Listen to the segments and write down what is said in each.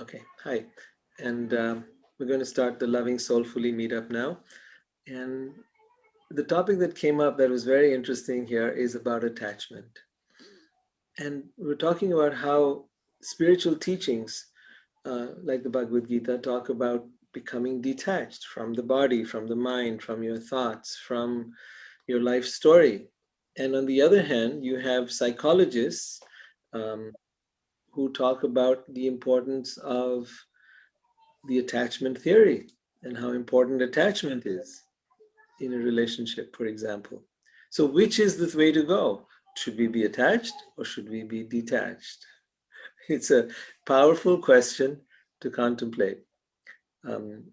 Okay, hi. And we're going to start the Loving Soulfully Meetup now. And the topic that came up that was very interesting here is about attachment. And we're talking about how spiritual teachings, like the Bhagavad Gita, talk about becoming detached from the body, from the mind, from your thoughts, from your life story. And on the other hand, you have psychologists um, who talk about the importance of the attachment theory and how important attachment is in a relationship, for example. So, which is the way to go? Should we be attached or should we be detached? It's a powerful question to contemplate.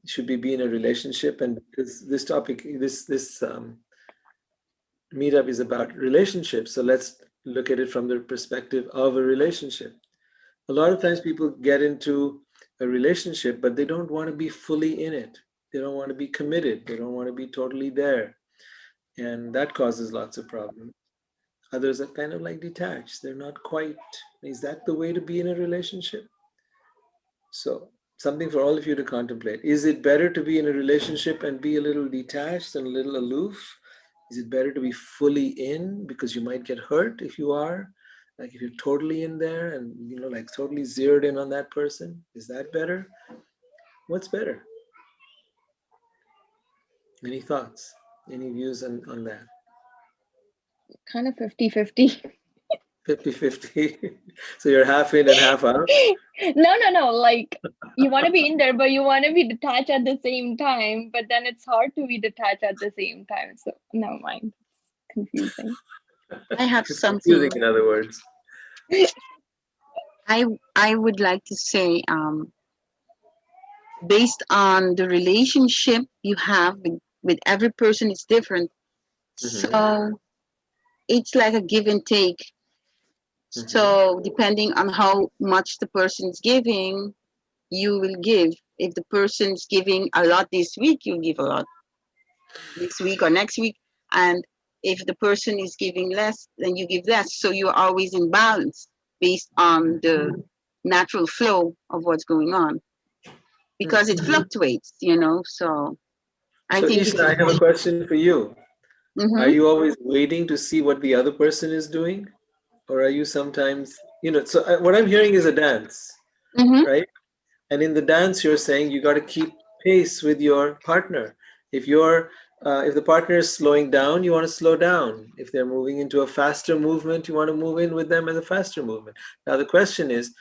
Should we be in a relationship? And because this topic, this meetup is about relationships, so let's look at it from the perspective of a relationship. A lot of times people get into a relationship, but they don't want to be fully in it. They don't want to be committed. They don't want to be totally there. And that causes lots of problems. Others are kind of like detached. They're not quite. Is that the way to be in a relationship? So, something for all of you to contemplate. Is it better to be in a relationship and be a little detached and a little aloof? Is it better to be fully in because you might get hurt if you are? Like if you're totally in there and like totally zeroed in on that person, is that better? What's better? Any thoughts? Any views on that? Kind of 50-50. 50-50. So you're half in and half out? No. Like you want to be in there, but you want to be detached at the same time. But then it's hard to be detached at the same time. So never mind. It's confusing. I have It's confusing, something. in other words. I would like to say, based on the relationship you have with every person, is different. Mm-hmm. So it's like a give and take. Mm-hmm. So depending on how much the person's giving, you will give. If the person's giving a lot this week, you'll give a lot this week or next week. And if the person is giving less, then you give less. So you're always in balance based on the natural flow of what's going on because it Mm-hmm. fluctuates. So I So think Isha, it's I have a question for you. Are mm-hmm, you always waiting to see what the other person is doing? Or are you sometimes, so what I'm hearing is a dance, mm-hmm. right? And in the dance, you're saying you got to keep pace with your partner. If the partner is slowing down, you want to slow down. If they're moving into a faster movement, you want to move in with them as a faster movement. Now, the question is,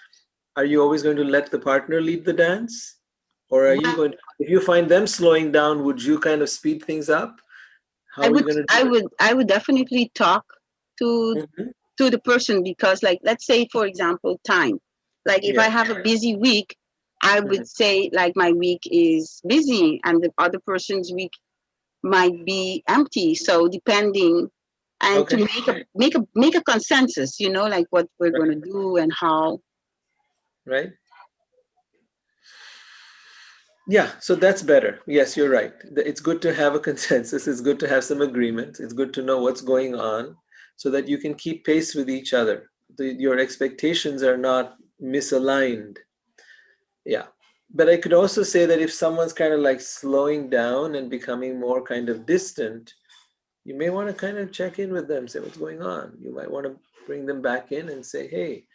are you always going to let the partner lead the dance? Or are you Well, going to, if you find them slowing down, would you kind of speed things up? I How are you would going to I do it? would I would definitely talk to Mhm. to the person because, like, let's say for example, time. Like if I Yeah. have a busy week, I Mhm. would say like my week is busy and the other person's week might be empty. So depending, and to Okay. make a consensus, like what we're Right. gonna do and how. Right. Yeah, so that's better. Yes, you're right. It's good to have a consensus. It's good to have some agreement. It's good to know what's going on so that you can keep pace with each other. Your expectations are not misaligned. Yeah. But I could also say that if someone's kind of like slowing down and becoming more kind of distant, you may want to kind of check in with them, say what's going on. You might want to bring them back in and say, hey,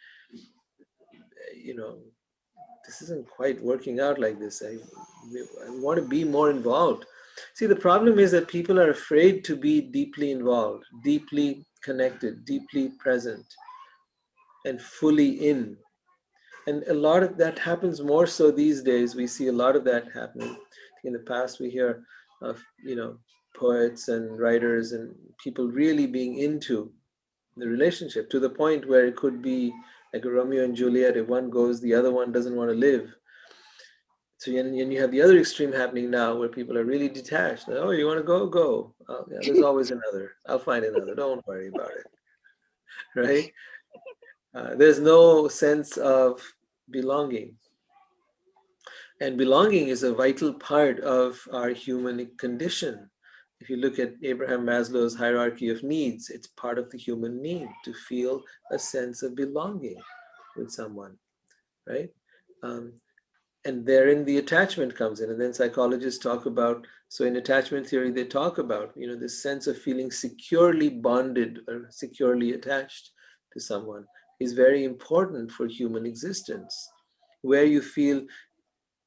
you know, this isn't quite working out like this. I want to be more involved. See, the problem is that people are afraid to be deeply involved, deeply connected, deeply present, and fully in. And a lot of that happens more so these days. We see a lot of that happening. In the past, we hear of, poets and writers and people really being into the relationship to the point where it could be like a Romeo and Juliet. If one goes, the other one doesn't want to live. So and you have the other extreme happening now where people are really detached. Oh, you want to go? Go. Oh, yeah, there's always another. I'll find another. Don't worry about it. Right? There's no sense of belonging. And belonging is a vital part of our human condition. If you look at Abraham Maslow's hierarchy of needs, it's part of the human need to feel a sense of belonging with someone, right? Um, And therein the attachment comes in. And then psychologists talk about, so in attachment theory, they talk about, this sense of feeling securely bonded or securely attached to someone is very important for human existence. Where you feel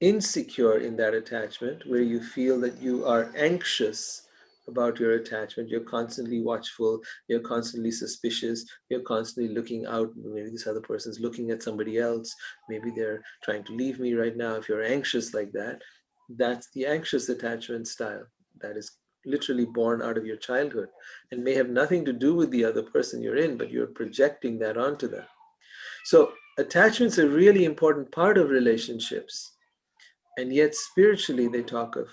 insecure in that attachment, where you feel that you are anxious about your attachment, you're constantly watchful, you're constantly suspicious, you're constantly looking out. Maybe this other person's looking at somebody else, maybe they're trying to leave me right now. If you're anxious like that, that's the anxious attachment style that is literally born out of your childhood and may have nothing to do with the other person you're in, but you're projecting that onto them. So attachment's a really important part of relationships. And yet, spiritually, they talk of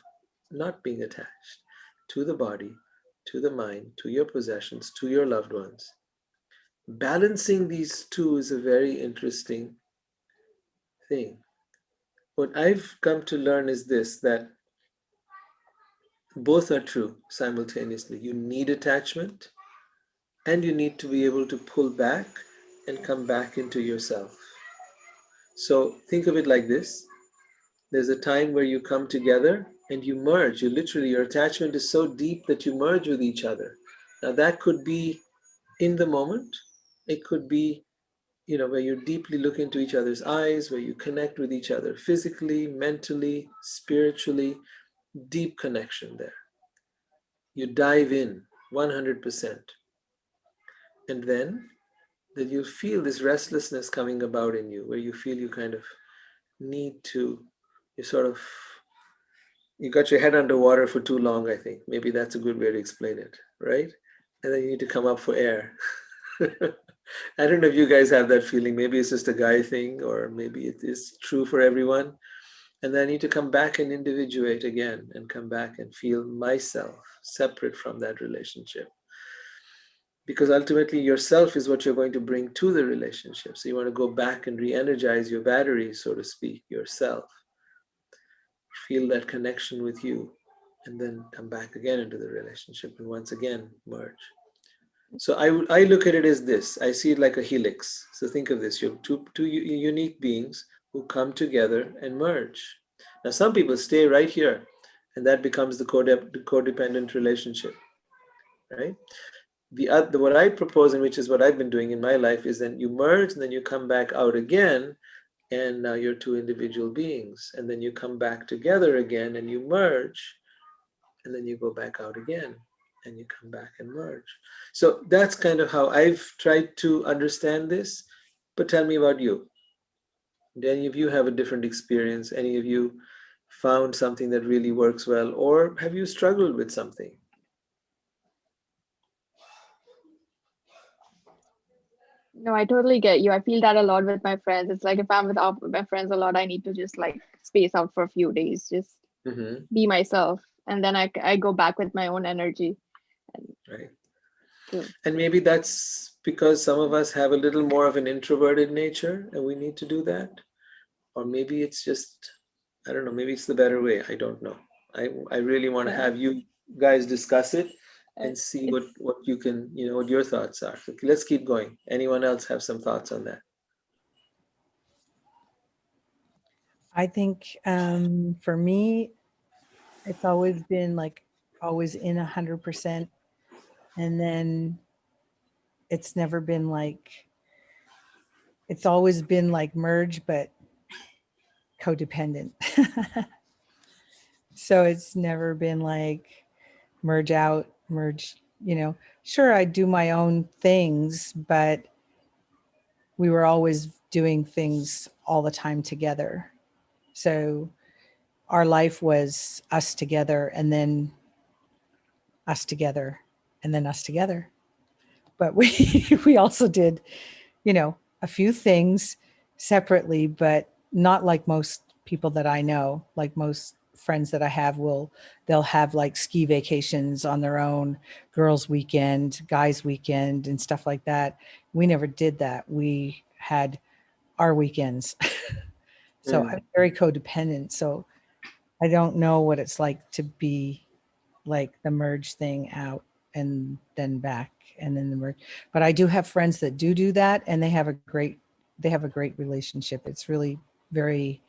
not being attached to the body, to the mind, to your possessions, to your loved ones. Balancing these two is a very interesting thing. What I've come to learn is this, that both are true simultaneously. You need attachment, and you need to be able to pull back and come back into yourself. So think of it like this. There's a time where you come together and you merge. You literally, your attachment is so deep that you merge with each other. Now that could be in the moment. It could be, where you deeply look into each other's eyes, where you connect with each other physically, mentally, spiritually, deep connection there. You dive in 100%. And then that you feel this restlessness coming about in you, where you feel you kind of need to, you sort of you got your head underwater for too long, I think. Maybe that's a good way to explain it, right? And then you need to come up for air. I don't know if you guys have that feeling. Maybe it's just a guy thing, or maybe it is true for everyone. And then I need to come back and individuate again and come back and feel myself separate from that relationship. Because ultimately, yourself is what you're going to bring to the relationship. So you want to go back and re energize your battery, so to speak, yourself. Feel that connection with you, and then come back again into the relationship and once again merge. So I look at it as this. I see it like a helix. So think of this. You have two unique beings who come together and merge. Now some people stay right here, and that becomes the codependent relationship, right? What I propose, and which is what I've been doing in my life, is then you merge and then you come back out again, and now you're two individual beings, and then you come back together again and you merge, and then you go back out again and you come back and merge. So that's kind of how I've tried to understand this. But tell me about you. Do any of you have a different experience? Any of you found something that really works well, or have you struggled with something? No, I totally get you. I feel that a lot with my friends. It's like if I'm with my friends a lot, I need to just like space out for a few days, just Mm-hmm. be myself, and then I go back with my own energy. And Right. so, And maybe that's because some of us have a little more of an introverted nature and we need to do that. Or maybe it's just, I don't know, maybe it's the better way. I don't know. I really want to yeah, have you guys discuss it and see it's what you can, what your thoughts are. So let's keep going. Anyone else have some thoughts on that? I think for me, it's always been like always in 100%. And then it's never been like, it's always been like merge, but codependent. So it's never been like merge out, merge, sure, I do my own things, but we were always doing things all the time together. So our life was us together and then us together and then us together. But we we also did, a few things separately, but not like most people that I know. Like most friends that I have they'll have like ski vacations on their own, girls weekend, guys weekend and stuff like that. We never did that. We had our weekends. So Mm. I'm very codependent. So I don't know what it's like to be like the merge thing out and then back and then the merge. But I do have friends that do that, and they have a great relationship. It's really very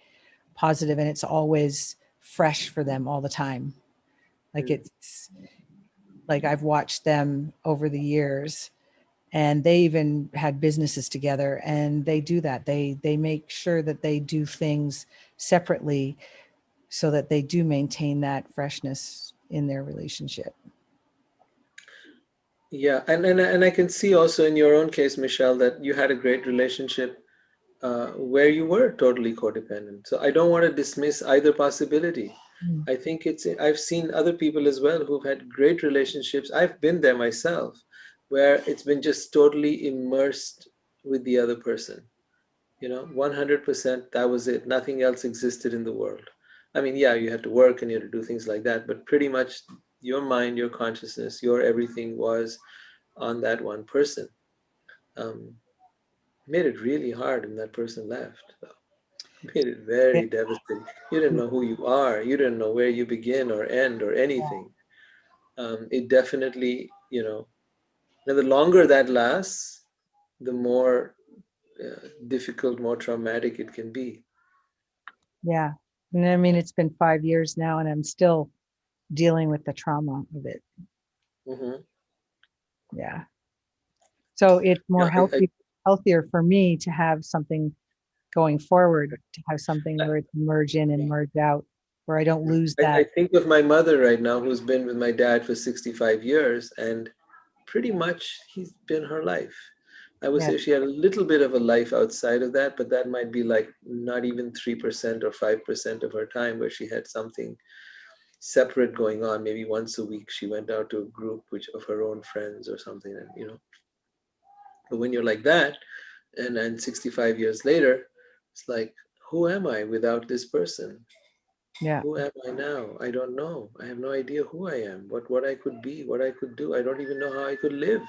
positive, and it's always fresh for them all the time. Like it's like I've watched them over the years, and they even had businesses together, and they do that. They make sure that they do things separately so that they do maintain that freshness in their relationship. Yeah, and I can see also in your own case, Michelle, that you had a great relationship where you were totally codependent. So I don't want to dismiss either possibility. Mm. I think I've seen other people as well who've had great relationships. I've been there myself, where it's been just totally immersed with the other person. 100%, that was it. Nothing else existed in the world. I mean, yeah, you had to work and you had to do things like that, but pretty much your mind, your consciousness, your everything was on that one person. Um, Made it really hard when that person left. Made it Yeah. very devastating. You didn't know who you are. You didn't know where you begin or end or anything. It definitely, now the longer that lasts, the more difficult, more traumatic it can be. Yeah. And I mean, it's been 5 years now, and I'm still dealing with the trauma of it. Hmm. Yeah. So it's more Yeah, healthier for me to have something going forward, to have something where it's merge in and merge out, where I don't lose I that. think of my mother right now, who's been with my dad for 65 years, and pretty much he's been her life. I would Yeah. say she had a little bit of a life outside of that, but that might be like not even 3% or 5% of her time where she had something separate going on. Maybe once a week she went out to a group which of her own friends or something, and. But when you're like that, and then 65 years later, it's like, who am I without this person? Yeah. Who am I now? I don't know. I have no idea who I am, what I could be, what I could do. I don't even know how I could live.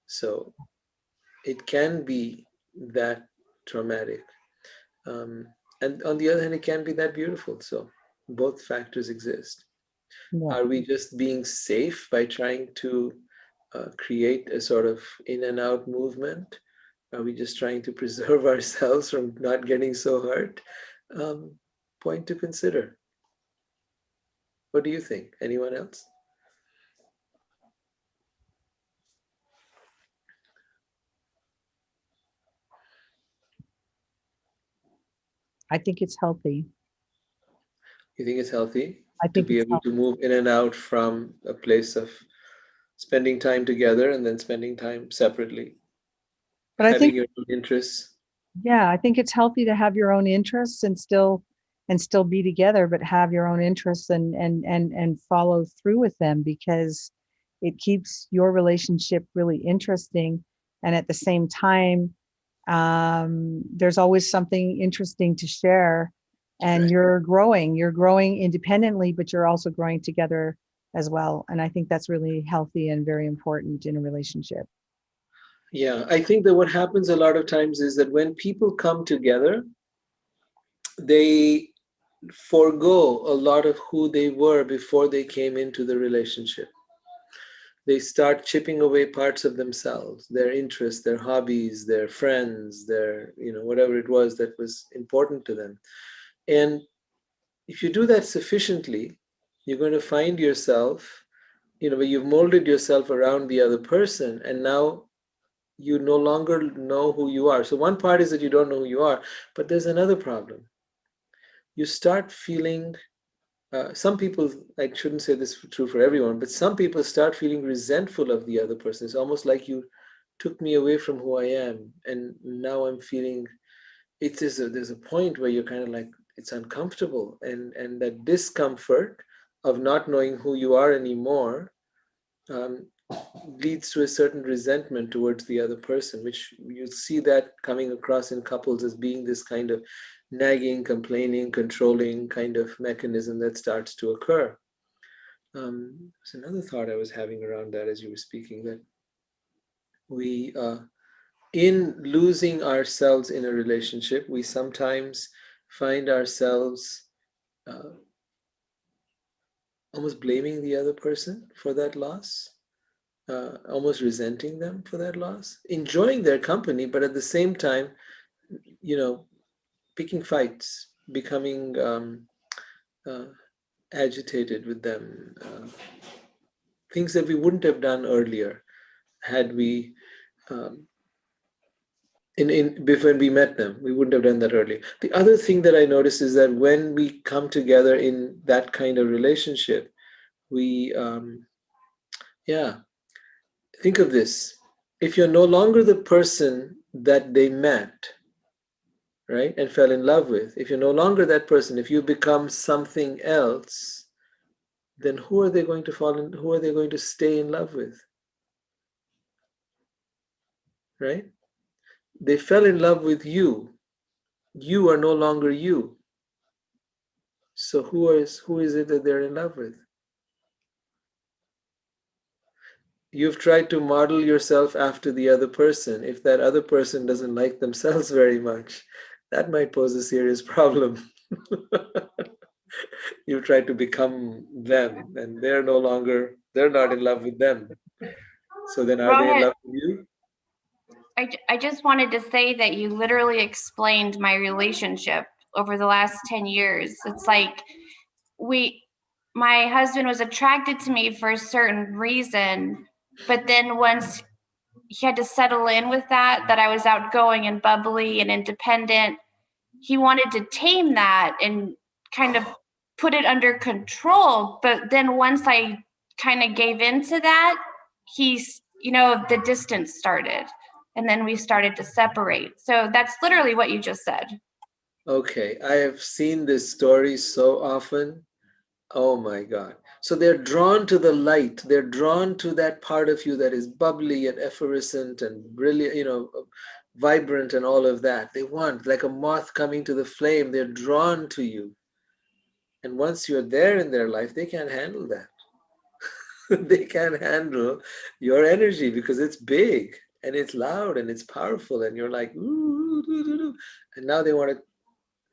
So it can be that traumatic. Um, and on the other hand, it can be that beautiful. So both factors exist. Yeah. Are we just being safe by trying to create a sort of in and out movement? Are we just trying to preserve ourselves from not getting so hurt? Um, Point to consider. What do you think? Anyone else? I think it's healthy. You think it's healthy I to think be it's able healthy. to move in and out from a place of spending time together and then spending time separately, But I having think, your own interests? yeah, I think it's healthy to have your own interests and still be together, but have your own interests and follow through with them, because it keeps your relationship really interesting. And at the same time, there's always something interesting to share, and Right. you're growing independently, but you're also growing together as well. And I think that's really healthy and very important in a relationship. Yeah, I think that what happens a lot of times is that when people come together, they forego a lot of who they were before they came into the relationship. They start chipping away parts of themselves, their interests, their hobbies, their friends, their, whatever it was that was important to them. And if you do that sufficiently, you're going to find yourself, where you've molded yourself around the other person, and now you no longer know who you are. So one part is that you don't know who you are, but there's another problem. You start feeling, some people, I shouldn't say this true for everyone, but some people start feeling resentful of the other person. It's almost like you took me away from who I am, and now I'm feeling there's a point where you're kind of like, it's uncomfortable, and that discomfort of not knowing who you are anymore um, leads to a certain resentment towards the other person, which you see that coming across in couples as being this kind of nagging, complaining, controlling kind of mechanism that starts to occur. There's another thought I was having around that as you were speaking, that we in losing ourselves in a relationship, we sometimes find ourselves uh, almost blaming the other person for that loss, almost resenting them for that loss, enjoying their company, but at the same time, you know, picking fights, becoming uh, agitated with them, things that we wouldn't have done earlier had we um, in before we met them. We wouldn't have done that earlier. The other thing that I notice is that when we come together in that kind of relationship, we yeah, think of this. If you're no longer the person that they met, right, and fell in love with, if you're no longer that person, if you become something else, then who are they going to fall in, who are they going to stay in love with, right? They fell in love with you. You are no longer you. So who is it that they're in love with? You've tried to model yourself after the other person. If that other person doesn't like themselves very much, that might pose a serious problem. You've tried to become them, and they're not in love with them. So then are they in Rohit, love with you? I just wanted to say that you literally explained my relationship over the last 10 years. It's like my husband was attracted to me for a certain reason, but then once he had to settle in with that I was outgoing and bubbly and independent, he wanted to tame that and kind of put it under control. But then once I kind of gave into that, the distance started. And then we started to separate. So that's literally what you just said. Okay, I have seen this story so often. Oh my God. So they're drawn to the light. They're drawn to that part of you that is bubbly and effervescent and brilliant, vibrant and all of that. They want, like a moth coming to the flame, they're drawn to you. And once you're there in their life, they can't handle that. They can't handle your energy because it's big and it's loud and it's powerful. And you're like, ooh, doo, doo, doo. And now they want to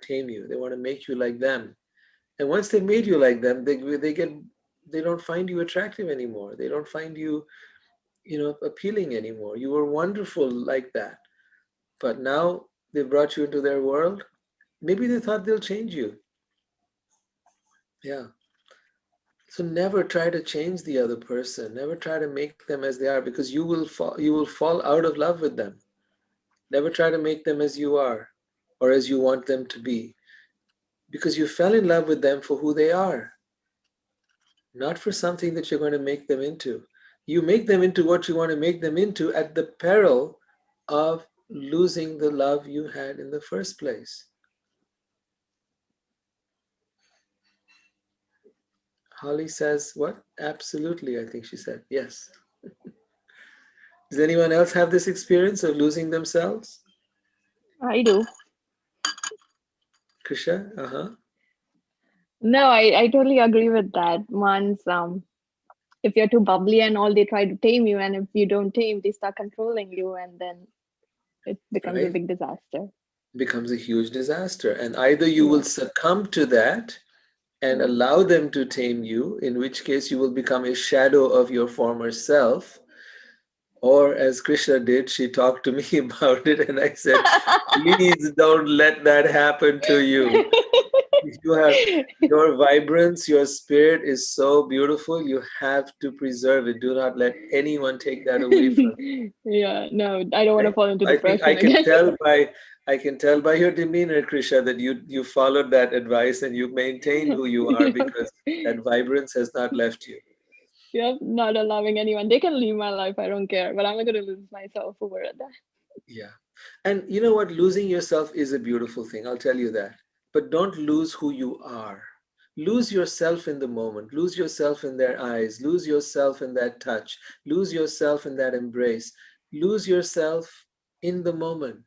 tame you. They want to make you like them. And once they made you like them, they don't find you attractive anymore. They don't find you, appealing anymore. You were wonderful like that. But now they brought you into their world. Maybe they thought they'll change you. Yeah. So never try to change the other person. Never try to make them as they are because you will fall out of love with them. Never try to make them as you are or as you want them to be because you fell in love with them for who they are, not for something that you're going to make them into. You make them into what you want to make them into at the peril of losing the love you had in the first place. Holly says, what? Absolutely, I think she said. Yes. Does anyone else have this experience of losing themselves? I do. Krisha? Uh-huh. No, I totally agree with that. Once if you're too bubbly and all, they try to tame you, and if you don't tame, they start controlling you, and then it becomes a Right? big disaster. Becomes a huge disaster. And either you Yeah. will succumb to that and Yeah. allow them to tame you, in which case you will become a shadow of your former self. Or as Krishna did, she talked to me about it, and I said, please don't let that happen to you. You have your vibrance, your spirit is so beautiful. You have to preserve it. Do not let anyone take that away from Yeah, no, I don't you. want to Right? fall into I think depression again. I can tell by your demeanor, Krisha, that you followed that advice and you maintained who you are Yep. because that vibrance has not left you. Yep, not allowing anyone. They can leave my life, I don't care, but I'm not gonna lose myself over that. Yeah. And you know what? Losing yourself is a beautiful thing. I'll tell you that. But don't lose who you are. Lose yourself in the moment. Lose yourself in their eyes. Lose yourself in that touch. Lose yourself in that embrace. Lose yourself in the moment.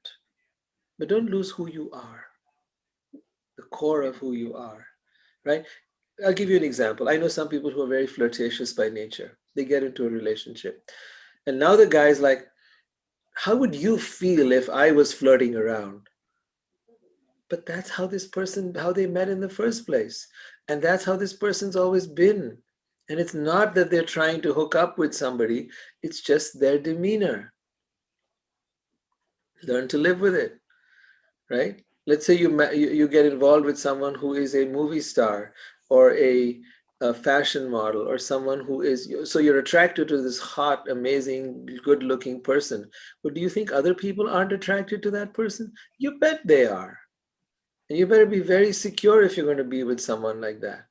But don't lose who you are, the core of who you are, right? I'll give you an example. I know some people who are very flirtatious by nature. They get into a relationship. And now the guy's like, how would you feel if I was flirting around? But that's how they met in the first place. And that's how this person's always been. And it's not that they're trying to hook up with somebody, it's just their demeanor. Learn to live with it, right? Let's say you get involved with someone who is a movie star or a fashion model or someone who is, so you're attracted to this hot, amazing, good-looking person. But do you think other people aren't attracted to that person? You bet they are. And you better be very secure if you're going to be with someone like that.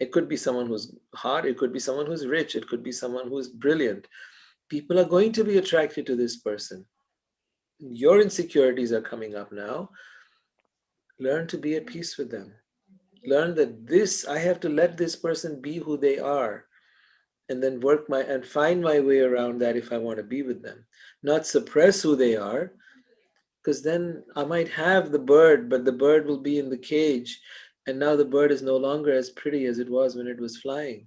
It could be someone who's hot, it could be someone who's rich, it could be someone who's brilliant. People are going to be attracted to this person. Your insecurities are coming up now. Learn to be at peace with them. Learn that I have to let this person be who they are, and then find my way around that if I want to be with them. Not suppress who they are, because then I might have the bird, but the bird will be in the cage, and now the bird is no longer as pretty as it was when it was flying.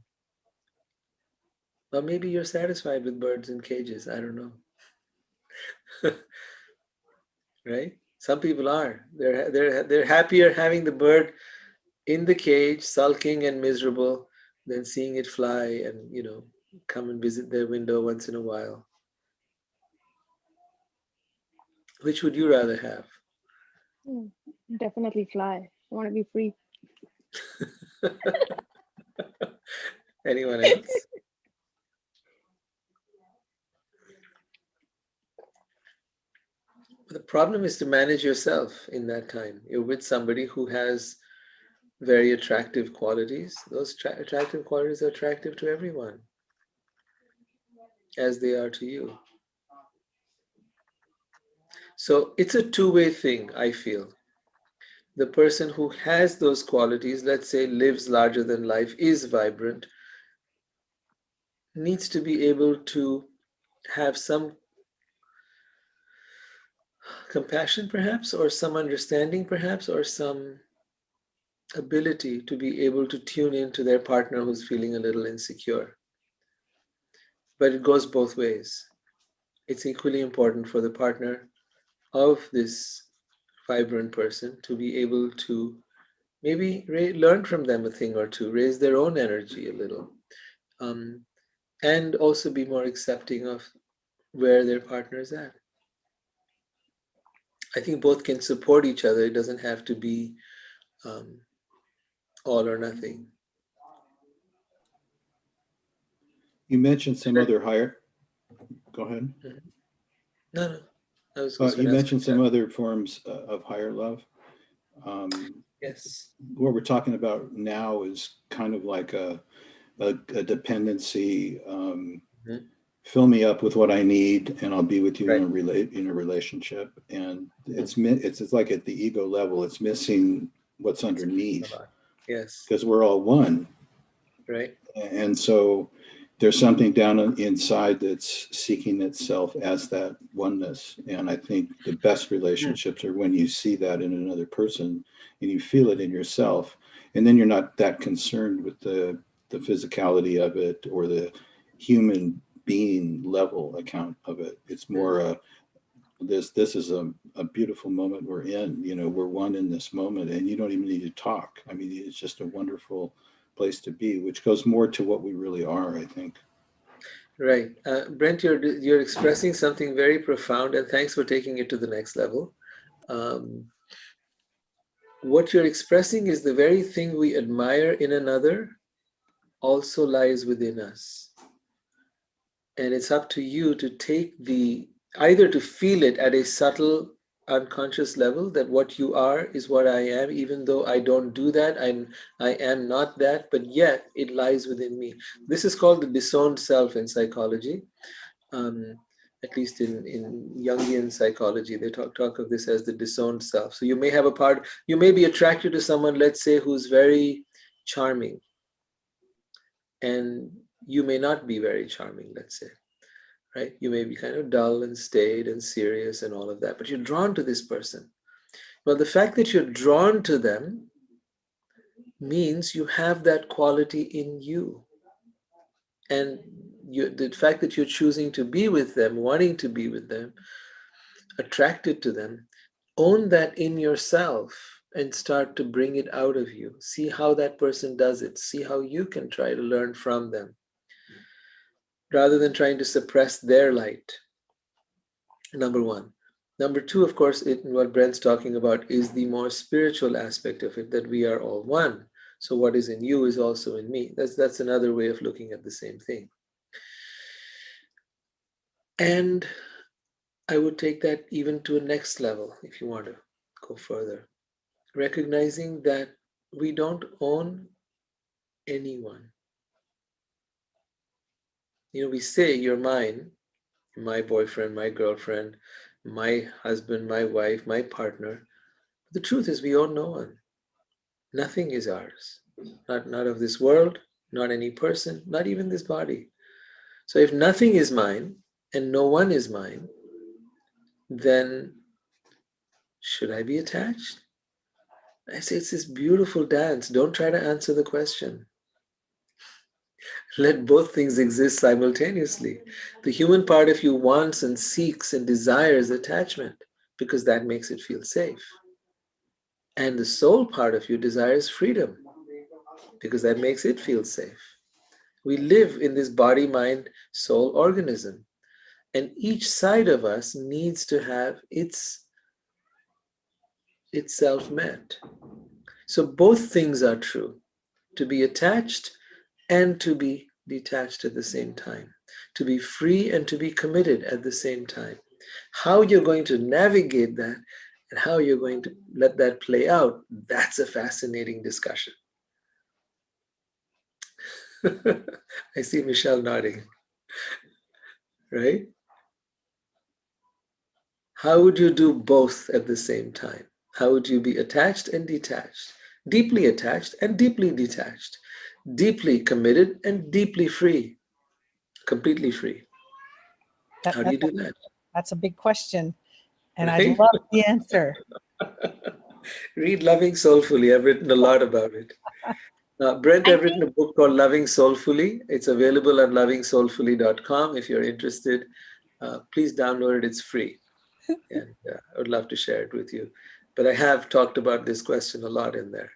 Or maybe you're satisfied with birds in cages. I don't know. Right? Some people are. They're happier having the bird in the cage, sulking and miserable, than seeing it fly and, come and visit their window once in a while. Which would you rather have? Definitely fly. I want to be free. Anyone else? The problem is to manage yourself in that time. You're with somebody who has very attractive qualities. Those attractive qualities are attractive to everyone, as they are to you. So it's a two-way thing, I feel. The person who has those qualities, let's say lives larger than life, is vibrant, needs to be able to have some compassion perhaps, or some understanding perhaps, or some ability to be able to tune into their partner who's feeling a little insecure. But it goes both ways. It's equally important for the partner of this vibrant person to be able to maybe learn from them a thing or two, raise their own energy a little, um, and also be more accepting of where their partner is at. I think both can support each other. It doesn't have to be um, all or nothing. You mentioned some other higher. Go ahead. Mm-hmm. No, I was just You going to ask. mentioned some other forms of higher love. Yes. What we're talking about now is kind of like a dependency. Mm-hmm. Fill me up with what I need, and I'll be with you Right. in a relationship. And it's like at the ego level, it's missing what's underneath. Yes. Because we're all one. Right. And so there's something down inside that's seeking itself as that oneness. And I think the best relationships are when you see that in another person and you feel it in yourself. And then you're not that concerned with the physicality of it or the human being level account of it. It's more this is a beautiful moment we're in. We're one in this moment, and you don't even need to talk. I mean, it's just a wonderful place to be, which goes more to what we really are, I think. Right. Brent, you're expressing something very profound, and thanks for taking it to the next level. What you're expressing is the very thing we admire in another also lies within us. And it's up to you to take either to feel it at a subtle unconscious level, that what you are is what I am, even though I don't do that, I am not that, but yet it lies within me. This is called the disowned self in psychology. At least in Jungian psychology, they talk of this as the disowned self. So you may be attracted to someone, let's say, who's very charming, and you may not be very charming, let's say. Right? You may be kind of dull and staid and serious and all of that, but you're drawn to this person. Well, the fact that you're drawn to them means you have that quality in you. And the fact that you're choosing to be with them, wanting to be with them, attracted to them, own that in yourself and start to bring it out of you. See how that person does it. See how you can try to learn from them, rather than trying to suppress their light. Number one. Number two, of course, what Brent's talking about is the more spiritual aspect of it, that we are all one. So what is in you is also in me. That's another way of looking at the same thing. And I would take that even to a next level, if you want to go further. Recognizing that we don't own anyone. We say you're mine, my boyfriend, my girlfriend, my husband, my wife, my partner. The truth is we own no one. Nothing is ours. Not of this world, not any person, not even this body. So if nothing is mine and no one is mine, then should I be attached? I say it's this beautiful dance. Don't try to answer the question. Let both things exist simultaneously. The human part of you wants and seeks and desires attachment because that makes it feel safe. And the soul part of you desires freedom because that makes it feel safe. We live in this body, mind, soul organism. And each side of us needs to have itself met. So both things are true. To be attached and to be detached at the same time. To be free and to be committed at the same time. How you're going to navigate that and how you're going to let that play out, that's a fascinating discussion. I see Michelle nodding, right? How would you do both at the same time? How would you be attached and detached? Deeply attached and deeply detached. Deeply committed and deeply free. Completely free. How do you do that? That's a big question. And I'd Right? love the answer. Read Loving Soulfully. I've written a lot about it. Brent, I I've think written a book called Loving Soulfully. It's available on lovingsoulfully.com. If you're interested, please download it. It's free. And I would love to share it with you. But I have talked about this question a lot in there.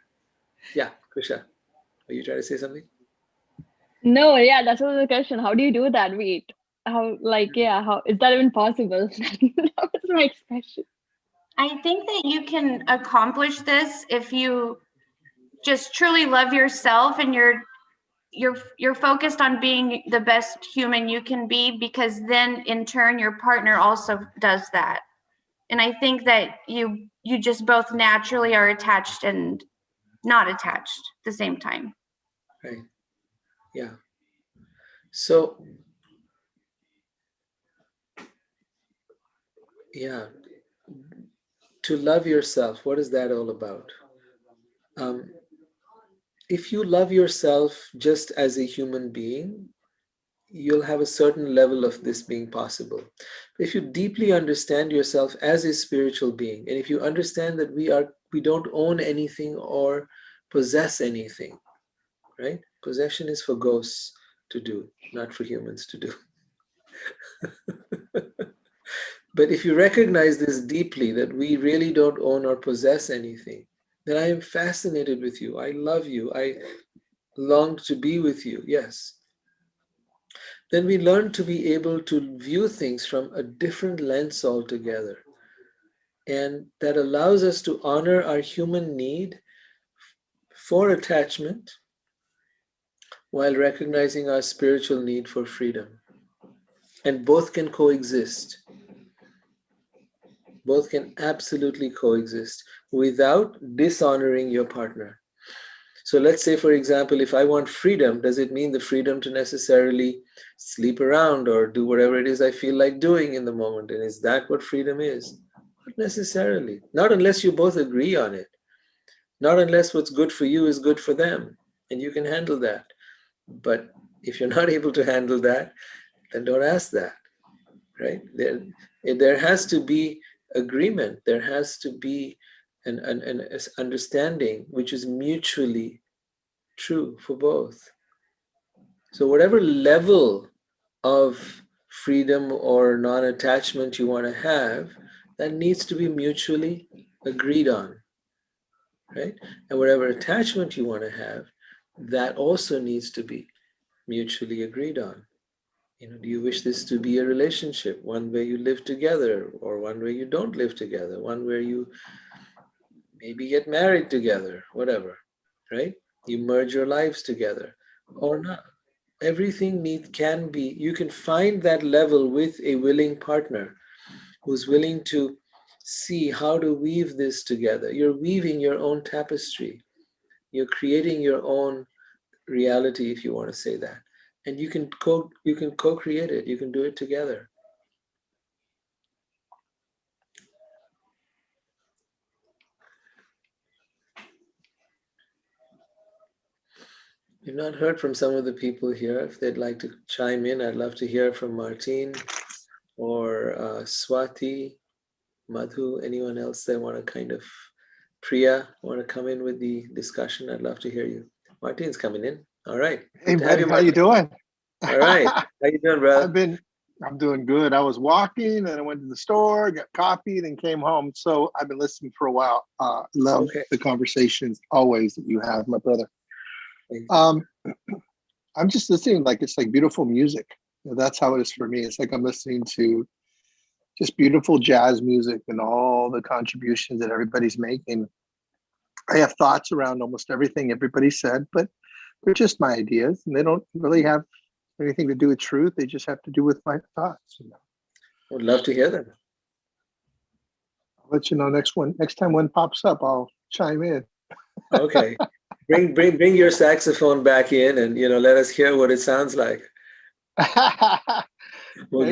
Yeah, Krisha, are you trying to say something? No, yeah, that was the question. How do you do that? Wait, how is that even possible? That was my question. I think that you can accomplish this if you just truly love yourself and you're focused on being the best human you can be, because then in turn your partner also does that. And I think that you just both naturally are attached and not attached at the same time. Right. Yeah. So, yeah, to love yourself, what is that all about? Um, if you love yourself just as a human being, you'll have a certain level of this being possible. If you deeply understand yourself as a spiritual being, and if you understand that we don't own anything or possess anything, right? Possession is for ghosts to do, not for humans to do. But if you recognize this deeply, that we really don't own or possess anything, then I am fascinated with you. I love you. I long to be with you. Yes. Then we learn to be able to view things from a different lens altogether. And that allows us to honor our human need for attachment while recognizing our spiritual need for freedom. And both can coexist. Both can absolutely coexist without dishonoring your partner. So let's say, for example, if I want freedom, does it mean the freedom to necessarily sleep around or do whatever it is I feel like doing in the moment? And is that what freedom is? Not necessarily. Not unless you both agree on it. Not unless what's good for you is good for them and you can handle that. But if you're not able to handle that, then don't ask that, right? There has to be agreement. There has to be an understanding which is mutually true for both. So whatever level of freedom or non-attachment you want to have, that needs to be mutually agreed on, right? And whatever attachment you want to have, that also needs to be mutually agreed on. Do you wish this to be a relationship, one where you live together, or one where you don't live together, one where you maybe get married together, whatever, right? You merge your lives together or not. Everything can be, you can find that level with a willing partner who's willing to see how to weave this together. You're weaving your own tapestry. You're creating your own reality, if you want to say that. And you can co-create it. You can do it together. We've not heard from some of the people here. If they'd like to chime in, I'd love to hear from Martine or Swati, Madhu, anyone else that want to kind of, Priya, want to come in with the discussion. I'd love to hear you. Martine's coming in. All right. Hey, Good to have buddy, you, how you Martine. doing? All right. How you doing, brother? I'm doing good. I was walking and I went to the store, got coffee, then came home. So I've been listening for a while. Love the conversations always that you have, my brother. I'm just listening like it's like beautiful music. That's how it is for me. It's like I'm listening to just beautiful jazz music and all the contributions that everybody's making. I have thoughts around almost everything everybody said, but they're just my ideas and they don't really have anything to do with truth. They just have to do with my thoughts. Would love to hear them. I'll let you know next time one pops up, I'll chime in. Okay. Bring your saxophone back in and let us hear what it sounds like. We'll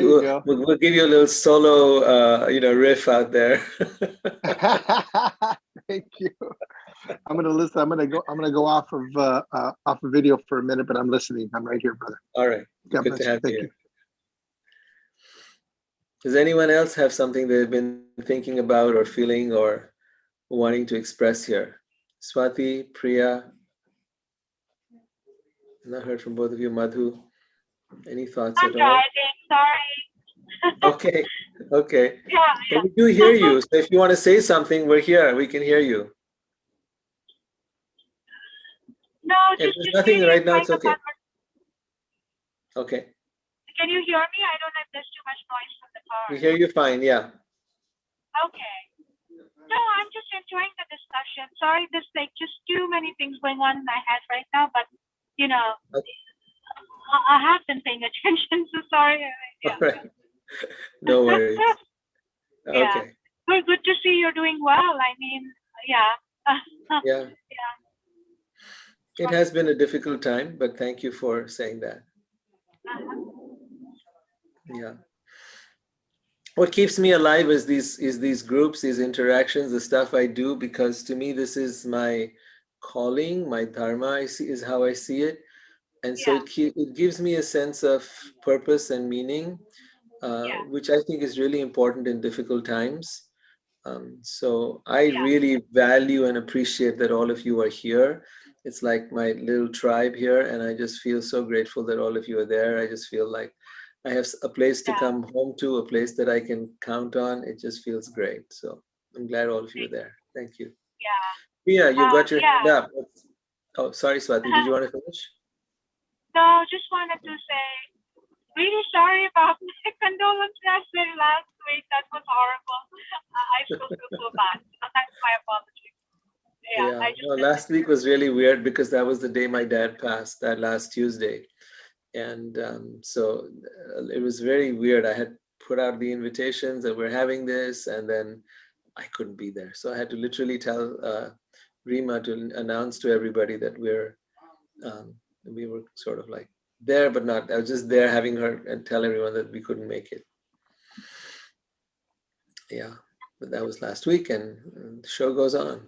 give you a little solo riff out there. Thank you. I'm gonna listen. I'm gonna go off of video for a minute, but I'm listening. I'm right here, brother. All right. God Good bless to have you. you here. Does anyone else have something they've been thinking about or feeling or wanting to express here? Swati, Priya, not heard from both of you. Madhu, any thoughts at all? I'm driving, sorry. Okay. Yeah. But we do hear you. So if you want to say something, we're here. We can hear you. No, if there's nothing right now, it's okay. Okay. Can you hear me? I don't know if there's too much noise from the car. We hear you fine, yeah. Okay. No, I'm just enjoying the discussion. Sorry, there's like just too many things going on in my head right now, but I have been paying attention, so sorry. Yeah. All right. No worries. Yeah. Okay. Good to see you're doing well. I mean, yeah. Yeah. It has been a difficult time, but thank you for saying that. Yeah. What keeps me alive is these groups, these interactions, the stuff I do, because to me this is my calling, my dharma. Is how I see it, and so it gives me a sense of purpose and meaning, which I think is really important in difficult times. So I really value and appreciate that all of you are here. It's like my little tribe here, and I just feel so grateful that all of you are there. I just feel like I have a place to come home to, a place that I can count on. It just feels great. So I'm glad all of you are there. Thank you. Yeah. You got your hand up. Oh, sorry, Swati. Did you want to finish? No, just wanted to say, really sorry about my condolence message last week. That was horrible. I still feel so bad. My apologies. Yeah. Last week was really weird because that was the day my dad passed, that last Tuesday. And so it was very weird. I had put out the invitations that we're having this, and then I couldn't be there. So I had to literally tell Rima to announce to everybody that we were sort of like there, but not. I was just there having her and tell everyone that we couldn't make it. Yeah, but that was last week, and the show goes on.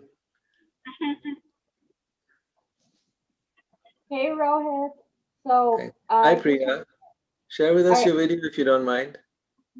Hey, Rohit. So, okay. Hi, Priya. Share with us your video if you don't mind.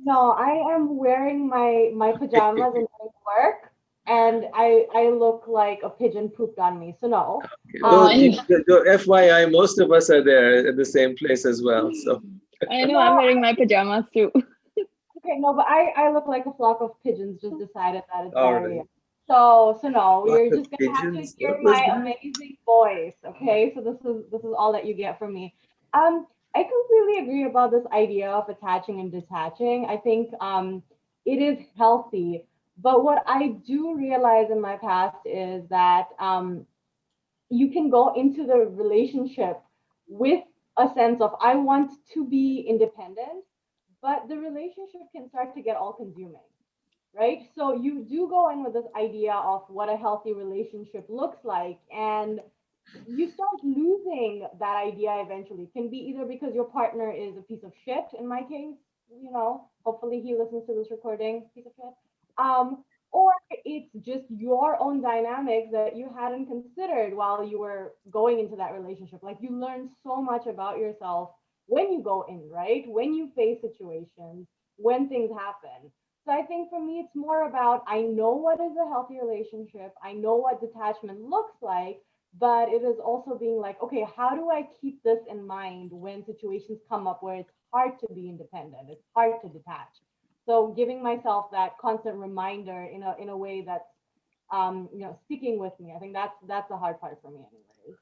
No, I am wearing my pajamas and going to work, and I look like a pigeon pooped on me. So no. Okay. Well, FYI, most of us are there at the same place as well. So I know I'm wearing my pajamas too. Okay, no, but I look like a flock of pigeons just decided that it's diarrhea. Right. So no, Flock you're just gonna have to hear my amazing voice. Okay, so this is all that you get from me. I completely agree about this idea of attaching and detaching. I think it is healthy. But what I do realize in my past is that you can go into the relationship with a sense of, I want to be independent, but the relationship can start to get all consuming, right? So you do go in with this idea of what a healthy relationship looks like, and you start losing that idea eventually. It can be either because your partner is a piece of shit, in my case, hopefully he listens to this recording, piece of shit. Or it's just your own dynamics that you hadn't considered while you were going into that relationship. Like, you learn so much about yourself when you go in, right? When you face situations, when things happen. So I think for me, it's more about, I know what is a healthy relationship, I know what detachment looks like, but it is also being like, okay, how do I keep this in mind when situations come up where it's hard to be independent, it's hard to detach. So giving myself that constant reminder in a way that's sticking with me. I think that's the hard part for me anyways.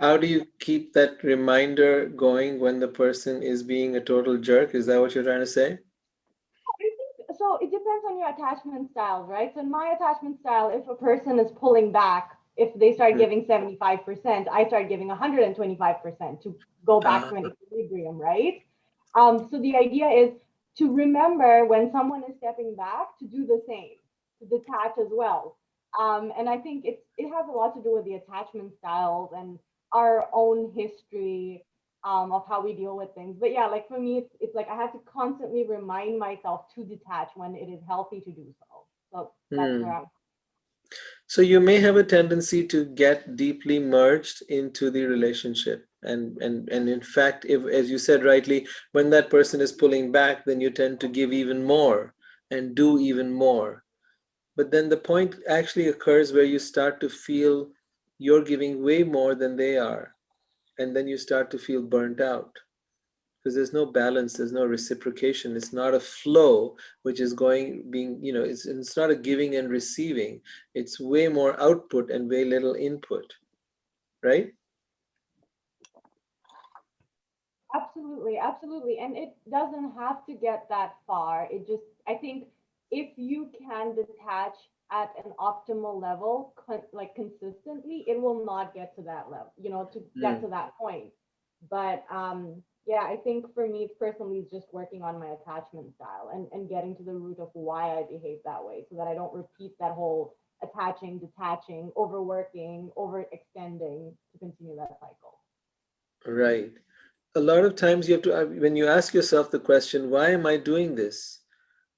How Yeah. do you keep that reminder going when the person is being a total jerk? Is that what you're trying to say? I think so. It depends on your attachment styles, right? So in my attachment style, if a person is pulling back, if they start Mm. giving 75%, I start giving 125% to go back Ah, to an equilibrium, right? So the idea is to remember when someone is stepping back to do the same, to detach as well. And I think it has a lot to do with the attachment styles and our own history of how we deal with things. But yeah, like for me, it's like I have to constantly remind myself to detach when it is healthy to do so. So that's where hmm. I'm. So you may have a tendency to get deeply merged into the relationship. And in fact, if, as you said rightly, when that person is pulling back, then you tend to give even more and do even more. But then the point actually occurs where you start to feel you're giving way more than they are. And then you start to feel burnt out because there's no balance, there's no reciprocation. It's not a flow which is it's not a giving and receiving. It's way more output and way little input, right? Absolutely, absolutely. And it doesn't have to get that far. I think if you can detach at an optimal level, like consistently, it will not get to that level, to get Mm. to that point. But yeah, I think for me personally, it's just working on my attachment style and getting to the root of why I behave that way so that I don't repeat that whole attaching, detaching, overworking, overextending to continue that cycle. Right. A lot of times you have to, when you ask yourself the question, why am I doing this?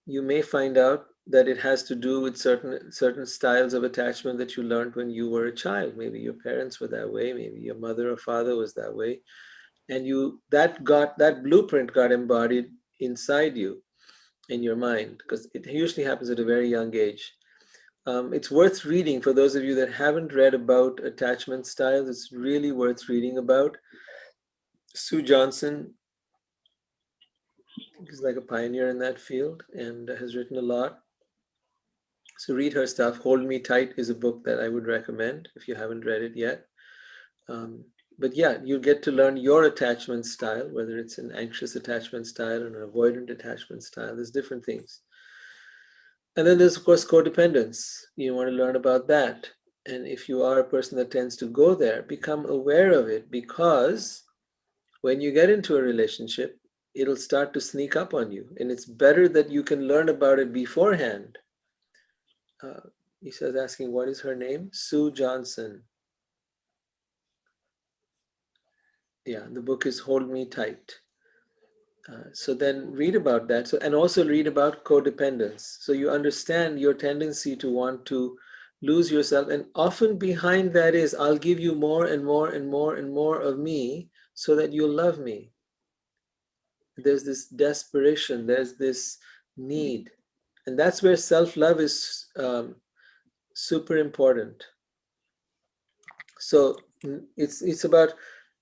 You may find out that it has to do with certain styles of attachment that you learned when you were a child. Maybe your parents were that way, maybe your mother or father was that way, and that blueprint got embodied inside you in your mind, because it usually happens at a very young age. It's worth reading for those of you that haven't read about attachment styles. It's really worth reading about. Sue Johnson is like a pioneer in that field and has written a lot. So read her stuff. Hold Me Tight is a book that I would recommend if you haven't read it yet. Um, but yeah, you get to learn your attachment style, whether it's an anxious attachment style or an avoidant attachment style. There's different things. And then there's, of course, codependence. You want to learn about that. And if you are a person that tends to go there, become aware of it, because when you get into a relationship, it'll start to sneak up on you. And it's better that you can learn about it beforehand. He says, asking, what is her name? Sue Johnson. Yeah, the book is Hold Me Tight. So then read about that. So, and also read about codependence. So you understand your tendency to want to lose yourself. And often behind that is, I'll give you more and more and more and more of me so that you'll love me. There's this desperation, there's this need. And that's where self-love is super important. So it's about,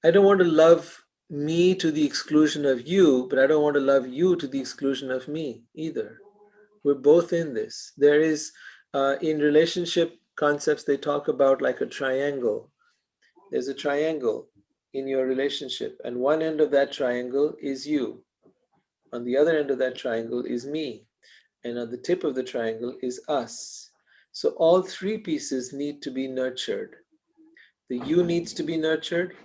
I don't want to love me to the exclusion of you, but I don't want to love you to the exclusion of me either. We're both in this. There is in relationship concepts, they talk about like a triangle. There's a triangle, in your relationship, and one end of that triangle is you. On the other end of that triangle is me, and at the tip of the triangle is us. So all three pieces need to be nurtured. The you needs to be nurtured.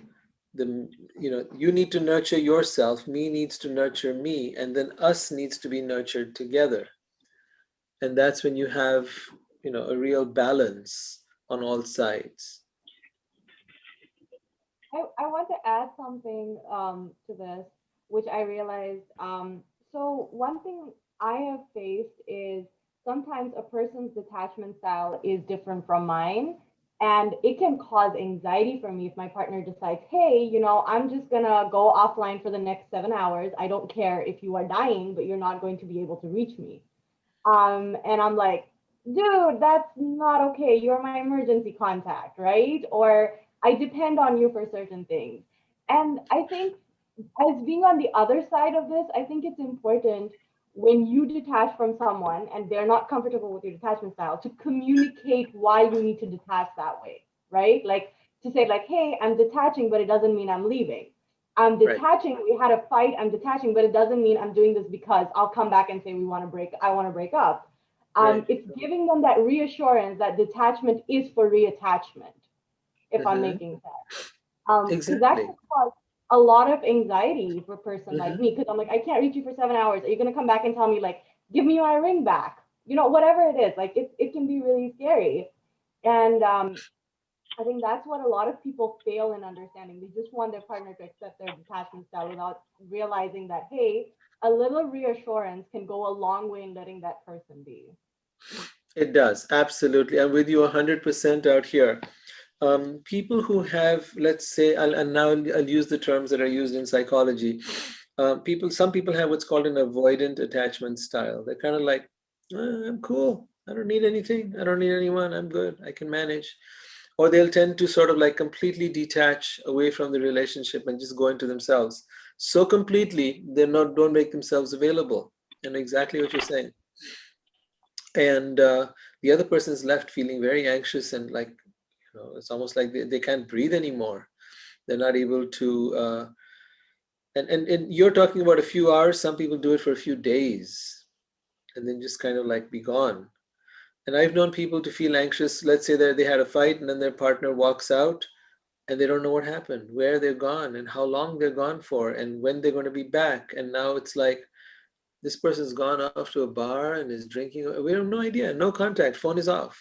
You need to nurture yourself. Me needs to nurture me, and then us needs to be nurtured together. And that's when you have, a real balance on all sides. I want to add something to this, which I realized. So one thing I have faced is sometimes a person's detachment style is different from mine. And it can cause anxiety for me if my partner decides, hey, I'm just gonna go offline for the next 7 hours. I don't care if you are dying, but you're not going to be able to reach me. And I'm like, dude, that's not okay. You're my emergency contact, right? Or I depend on you for certain things. And I think, as being on the other side of this, I think it's important when you detach from someone and they're not comfortable with your detachment style to communicate why you need to detach that way, right? Like to say, like, hey, I'm detaching, but it doesn't mean I'm leaving. I'm Right. detaching. We had a fight. I'm detaching, but it doesn't mean I'm doing this because I'll come back and say I want to break up. Right. It's giving them that reassurance that detachment is for reattachment, if I'm making sense. Because that Exactly. can cause a lot of anxiety for a person like Mm-hmm. me. Because I'm like, I can't reach you for 7 hours. Are you gonna come back and tell me like, give me my ring back? Whatever it is. Like it can be really scary. And I think that's what a lot of people fail in understanding. They just want their partner to accept their detachment style without realizing that, hey, a little reassurance can go a long way in letting that person be. It does. Absolutely. I'm with you 100% out here. People who have, let's say, and now I'll use the terms that are used in psychology. Some people have what's called an avoidant attachment style. They're kind of like, I'm cool. I don't need anything. I don't need anyone. I'm good. I can manage. Or they'll tend to sort of like completely detach away from the relationship and just go into themselves. So completely, don't make themselves available. And exactly what you're saying. And the other person is left feeling very anxious and like, it's almost like they can't breathe anymore. They're not able to and you're talking about a few hours. Some people do it for a few days and then just kind of like be gone. And I've known people to feel anxious. Let's say that they had a fight and then their partner walks out and they don't know what happened, where they're gone and how long they're gone for and when they're going to be back. And now it's like this person's gone off to a bar and is drinking. We have no idea, no contact, phone is off,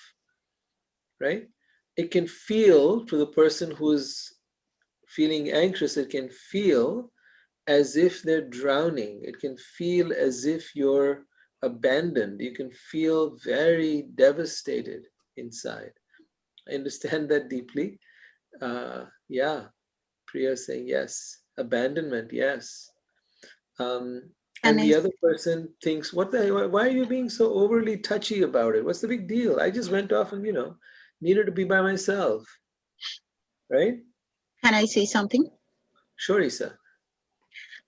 right? It can feel to the person who's feeling anxious, it can feel as if they're drowning. It can feel as if you're abandoned. You can feel very devastated inside. I understand that deeply. Yeah, Priya saying yes. Abandonment, yes. And And I the other person thinks, why are you being so overly touchy about it? What's the big deal? I just went off and, needed to be by myself, right? can I say something? Sure, Isa.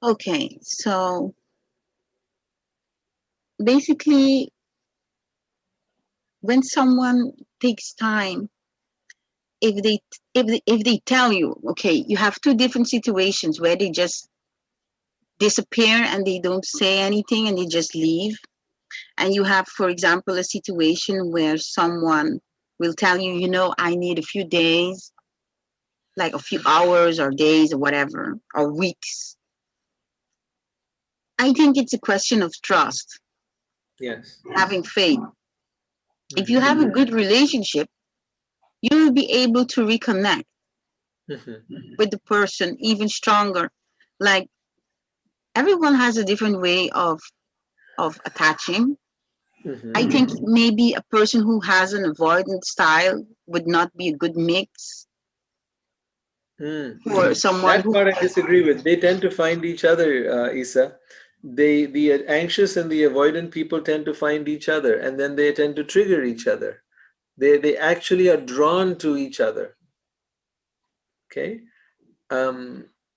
Okay, so basically, when someone takes time, if they tell you, okay, you have two different situations where they just disappear and they don't say anything and they just leave, and you have, for example, a situation where someone will tell you, I need a few days, like a few hours or days or whatever, or weeks. I think it's a question of trust, Yes. having faith. If you Mm-hmm. have a good relationship, you will be able to reconnect Mm-hmm. with the person even stronger. Like, everyone has a different way of attaching. I Mm-hmm. think maybe a person who has an avoidant style would not be a good mix Mm. for someone That who part I disagree with. They tend to find each other, Isa. The anxious and the avoidant people tend to find each other, and then they tend to trigger each other. They actually are drawn to each other. Okay,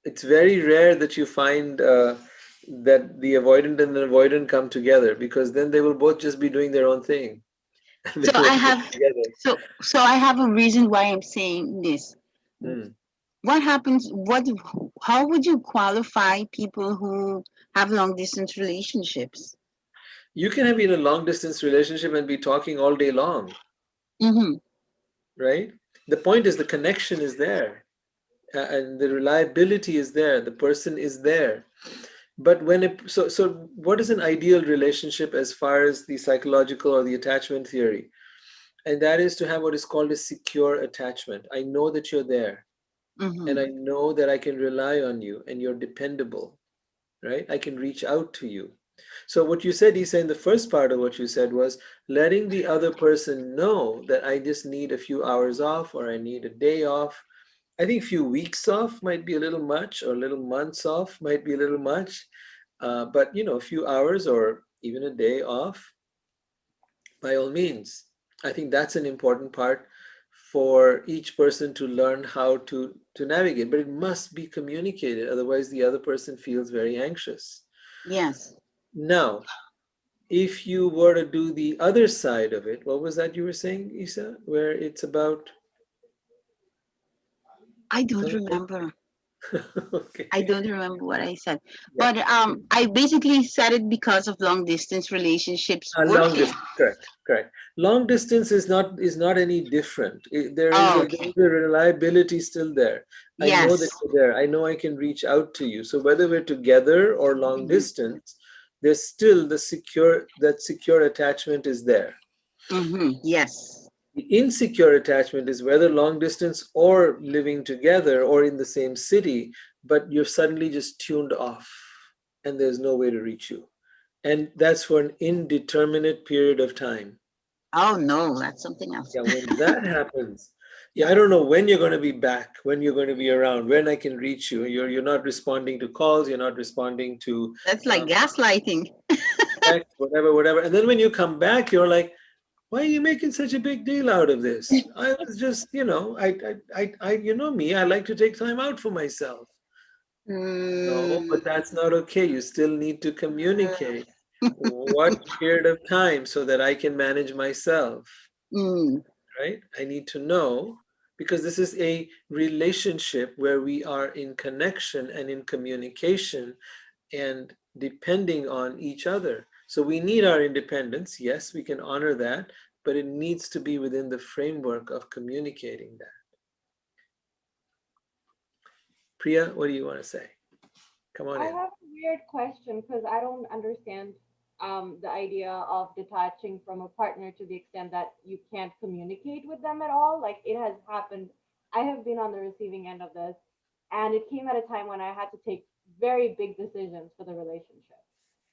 it's very rare that you find that the avoidant and the avoidant come together because then they will both just be doing their own thing. so They I won't get have together. so I have a reason why I'm saying this. Mm. what happens? How would you qualify people who have long distance relationships? You can be in a long distance relationship and be talking all day long, Mm-hmm. right? The point is the connection is there, and the reliability is there. The person is there. But when it so what is an ideal relationship as far as the psychological or the attachment theory? And that is to have what is called a secure attachment. I know that you're there, Mm-hmm. and I know that I can rely on you and you're dependable, right? I can reach out to you. So what you said, Isa, in the first part of what you said was letting the other person know that I just need a few hours off or I need a day off. I think a few weeks off might be a little much, or a little months off might be a little much. But a few hours or even a day off, by all means. I think that's an important part for each person to learn how to navigate. But it must be communicated, otherwise the other person feels very anxious. Yes. Now, if you were to do the other side of it, what was that you were saying, Isa? Where it's about I don't something? remember. Okay. I don't remember what I said. Yeah. But I basically said it because of long distance relationships Long working. distance, correct. Long distance is not any different. There is Oh, a there okay. is a reliability still there. I know that Yes. you're there. I know I can reach out to you. So whether we're together or long Mm-hmm. distance, there's still that secure attachment is there. Mm-hmm. Yes. The insecure attachment is whether long distance or living together or in the same city, but you're suddenly just tuned off and there's no way to reach you. And that's for an indeterminate period of time. Oh no, that's something else. Yeah, when that happens, yeah, I don't know when you're going to be back, when you're going to be around, when I can reach you. You're not responding to calls, you're not responding to That's like um, gaslighting. text, whatever. And then when you come back, you're like, why are you making such a big deal out of this? I was just, you know me, I like to take time out for myself. No, Mm, but that's not okay. You still need to communicate what period of time so that I can manage myself, mm. right? I need to know because this is a relationship where we are in connection and in communication and depending on each other. So we need our independence. Yes, we can honor that, but it needs to be within the framework of communicating that. Priya, what do you want to say? Come on I in. have a weird question because I don't understand the idea of detaching from a partner to the extent that you can't communicate with them at all. Like it has happened. I have been on the receiving end of this, and it came at a time when I had to take very big decisions for the relationship.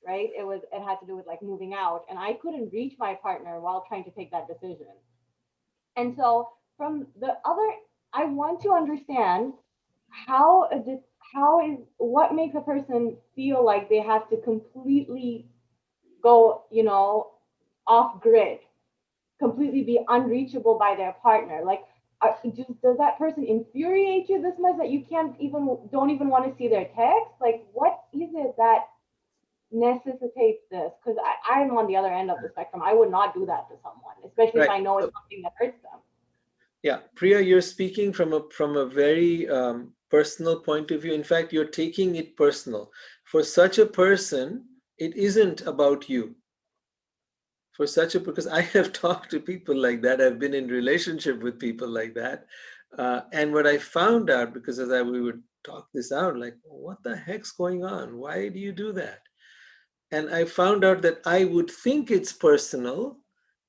Right? It had to do with like moving out, and I couldn't reach my partner while trying to take that decision. And so from the other, I want to understand how how is what makes a person feel like they have to completely go, off grid, completely be unreachable by their partner. Like, does that person infuriate you this much that you don't even want to see their text? Like, what is it that necessitates this? Because I'm on the other end of the spectrum. I would not do that to someone, especially if Right. I know So, it's something that hurts them. yeah, Priya, you're speaking from a very personal point of view. In fact, you're taking it personal. For such a person, it isn't about you. Because I have talked to people like that. I've been in relationship with people like that. And what I found out, because we would talk this out, like, what the heck's going on? Why do you do that? And I found out that I would think it's personal,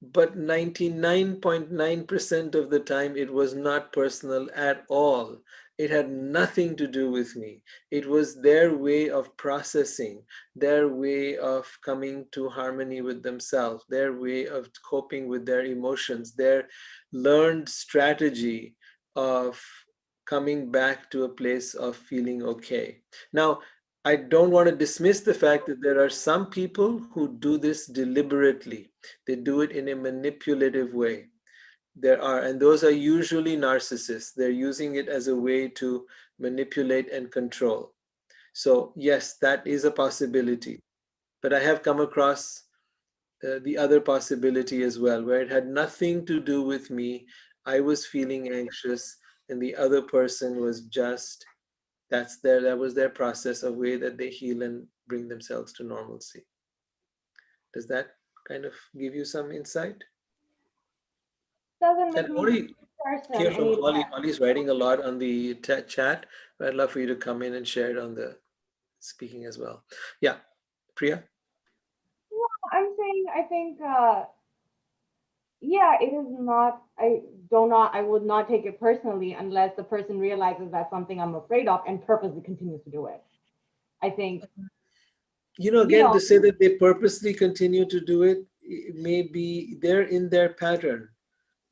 but 99.9% of the time it was not personal at all. It had nothing to do with me. It was their way of processing, their way of coming to harmony with themselves, their way of coping with their emotions, their learned strategy of coming back to a place of feeling okay. Now, I don't want to dismiss the fact that there are some people who do this deliberately. They do it in a manipulative way. And those are usually narcissists. They're using it as a way to manipulate and control. So, yes, that is a possibility. But I have come across the other possibility as well, where it had nothing to do with me. I was feeling anxious. and the other person was just, that was their process, a way that they heal and bring themselves to normalcy. Does that kind of give you some insight? Doesn't And make me Holly, a person hear from any Holly. less. Holly's writing a lot on the chat. But I'd love for you to come in and share it on the speaking as well. Yeah, Priya? No, I'm saying I think yeah, it is not. I would not take it personally unless the person realizes that's something I'm afraid of and purposely continues to do it. I think, Again, to say that they purposely continue to do it, it may be they're in their pattern.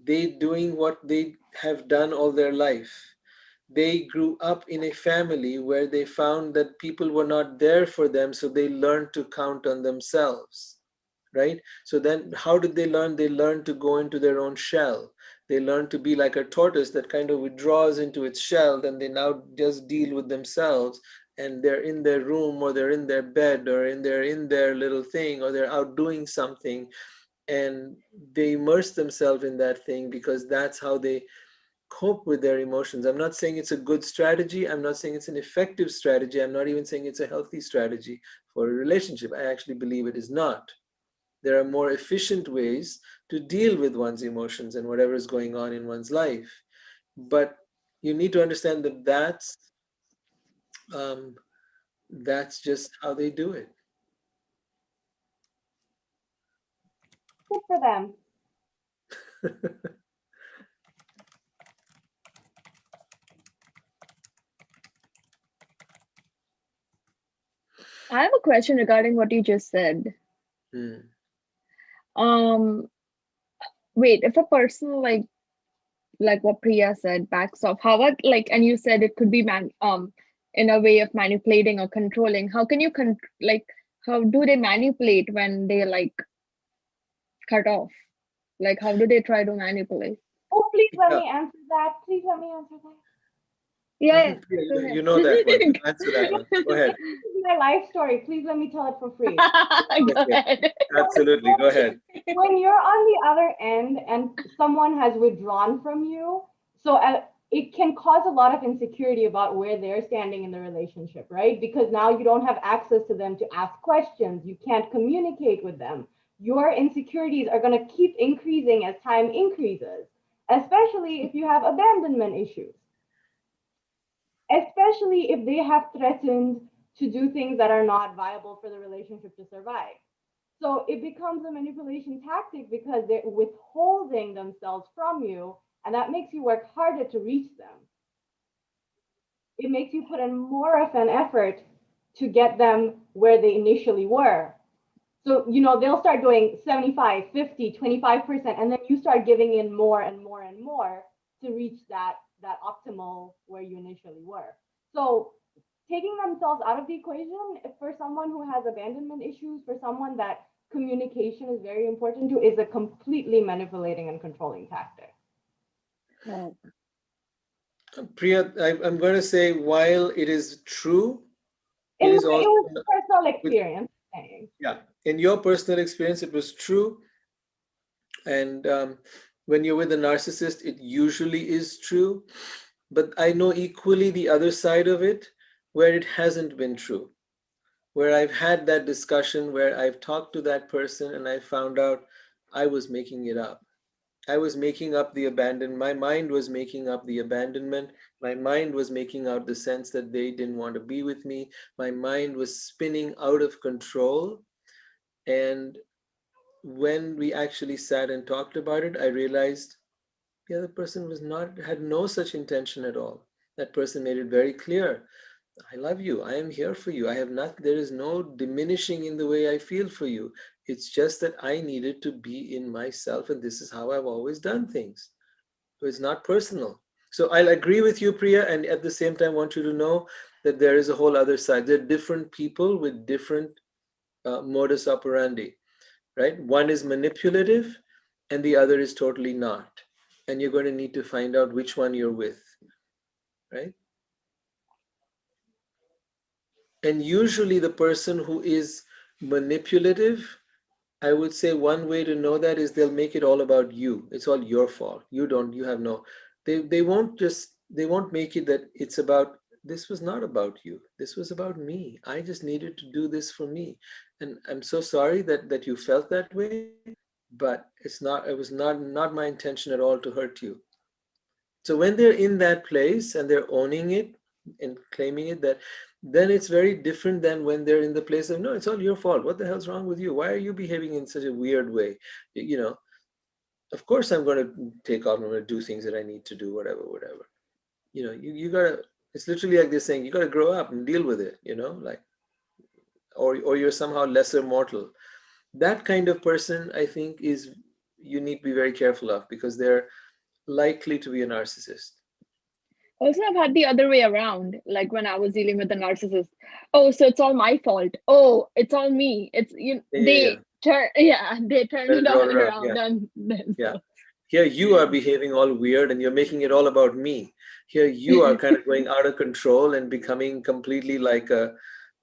They doing what they have done all their life. They grew up in a family where they found that people were not there for them, so they learned to count on themselves, right? So then how did they learn? They learned to go into their own shell. They learned to be like a tortoise that kind of withdraws into its shell, then they now just deal with themselves, and they're in their room, or they're in their bed, or they're in their little thing, or they're out doing something, and they immerse themselves in that thing because that's how they cope with their emotions. I'm not saying it's a good strategy. I'm not saying it's an effective strategy. I'm not even saying it's a healthy strategy for a relationship. I actually believe it is not. There are more efficient ways to deal with one's emotions and whatever is going on in one's life. But you need to understand that that's just how they do it. good for them. I have a question regarding what you just said. Um, wait, if a person like what Priya said, backs off, how about and you said it could be in a way of manipulating or controlling. How can you how do they manipulate when they cut off? How do they try to manipulate? Oh, please let me answer that. Please let me answer that. Yeah, you know that one. Answer that one. Go ahead. This is my life story. Please let me tell it for free. Go ahead. Absolutely, go ahead. When you're on the other end and someone has withdrawn from you, so it can cause a lot of insecurity about where they're standing in the relationship, right? Because now you don't have access to them to ask questions. You can't communicate with them. Your insecurities are going to keep increasing as time increases, especially if you have abandonment issues. Especially if they have threatened to do things that are not viable for the relationship to survive. So it becomes a manipulation tactic because they're withholding themselves from you, and that makes you work harder to reach them. It makes you put in more of an effort to get them where they initially were. So, they'll start doing 75, 50, 25%, and then you start giving in more and more and more to reach that optimal where you initially were. So taking themselves out of the equation for someone who has abandonment issues, for someone that communication is very important to, is a completely manipulating and controlling tactic. Oh. Priya, I'm going to say, while it is true, it is also, was personal experience. Yeah, in your personal experience, it was true. And when you're with a narcissist, it usually is true. But I know equally the other side of it, where it hasn't been true, where I've had that discussion, where I've talked to that person and I found out I was making it up. I was making up the abandonment. My mind was making up the abandonment. My mind was making out the sense that they didn't want to be with me. My mind was spinning out of control. And when we actually sat and talked about it, I realized the other person had no such intention at all. That person made it very clear. I love you. I am here for you. There is no diminishing in the way I feel for you. It's just that I needed to be in myself, and this is how I've always done things. So it's not personal. So I'll agree with you, Priya, and at the same time want you to know that there is a whole other side. There are different people with different modus operandi, right? One is manipulative and the other is totally not. And you're going to need to find out which one you're with, right? And usually the person who is manipulative, I would say one way to know that is they'll make it all about you. It's all your fault. You have no, they won't just they won't make it that it's about, this was not about you, this was about me, I just needed to do this for me, and I'm so sorry that you felt that way, but it was not my intention at all to hurt you. So when they're in that place and they're owning it and claiming it, that then it's very different than when they're in the place of, no, it's all your fault, what the hell's wrong with you, why are you behaving in such a weird way, you know, of course I'm going to take off, I'm going to do things that I need to do, whatever. You know, you gotta, it's literally like they're saying, you gotta grow up and deal with it, you know, like, or you're somehow lesser mortal. That kind of person, I think, is, you need to be very careful of, because they're likely to be a narcissist. Also, I've had the other way around. Like when I was dealing with the narcissist. Oh, so it's all my fault. Oh, it's all me. It's you. Yeah. They turn Let it it roll all around. around, and then Yeah. so. Here you are behaving all weird and you're making it all about me. Here you are kind of going out of control and becoming completely like a,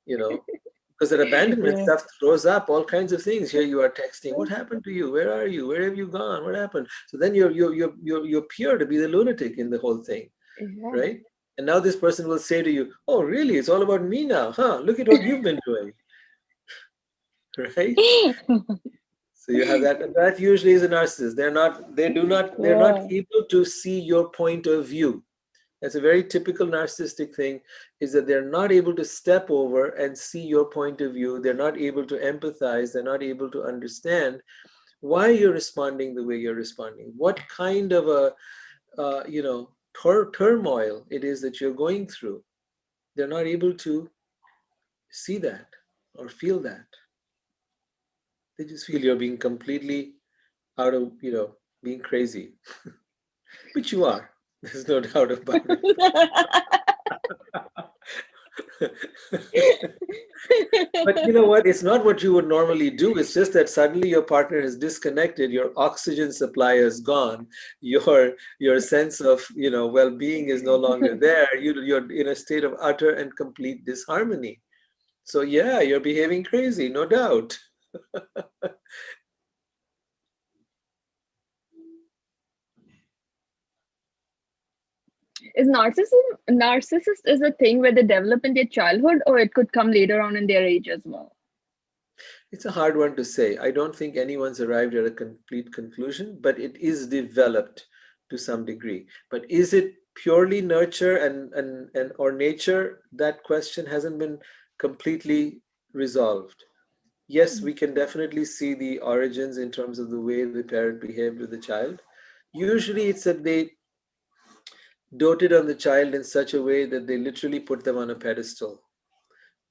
you know, because that abandonment Yeah. stuff throws up all kinds of things. Here you are texting, what happened to you? Where are you? Where have you gone? What happened? So then you appear to be the lunatic in the whole thing, Yeah. right? And now this person will say to you, oh, really? It's all about me now, huh? Look at what you've been doing, right? So you have that, and that usually is a narcissist. They're not Yeah. able to see your point of view. That's a very typical narcissistic thing, is that they're not able to step over and see your point of view. They're not able to empathize. They're not able to understand why you're responding the way you're responding. What kind of a, turmoil it is that you're going through. They're not able to see that or feel that. They just feel you're being completely out of, being crazy, which you are. There's no doubt about it. But you know what? It's not what you would normally do. It's just that suddenly your partner has disconnected, your oxygen supply is gone, your sense of well-being is no longer there. You're in a state of utter and complete disharmony. So yeah, you're behaving crazy, no doubt. Is narcissist is a thing where they develop in their childhood, or it could come later on in their age as well? It's a hard one to say. I don't think anyone's arrived at a complete conclusion, but it is developed to some degree. But is it purely nurture and or nature? That question hasn't been completely resolved. Yes, we can definitely see the origins in terms of the way the parent behaved with the child. Usually it's that they doted on the child in such a way that they literally put them on a pedestal,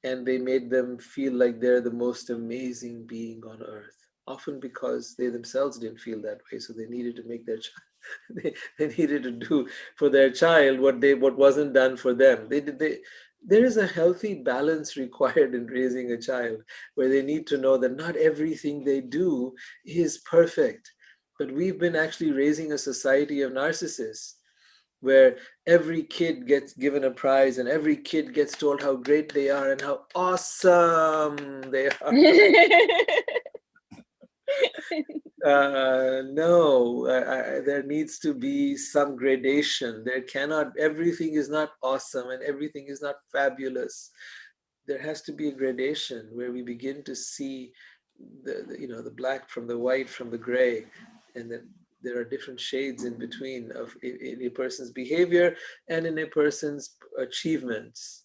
and they made them feel like they're the most amazing being on earth, often because they themselves didn't feel that way, so they needed to make their child they needed to do for their child what wasn't done for them. There is a healthy balance required in raising a child, where they need to know that not everything they do is perfect. But we've been actually raising a society of narcissists, where every kid gets given a prize and every kid gets told how great they are and how awesome they are. No, there needs to be some gradation. There cannot, everything is not awesome and everything is not fabulous. There has to be a gradation where we begin to see the black from the white from the gray, and then there are different shades in between of in a person's behavior and in a person's achievements.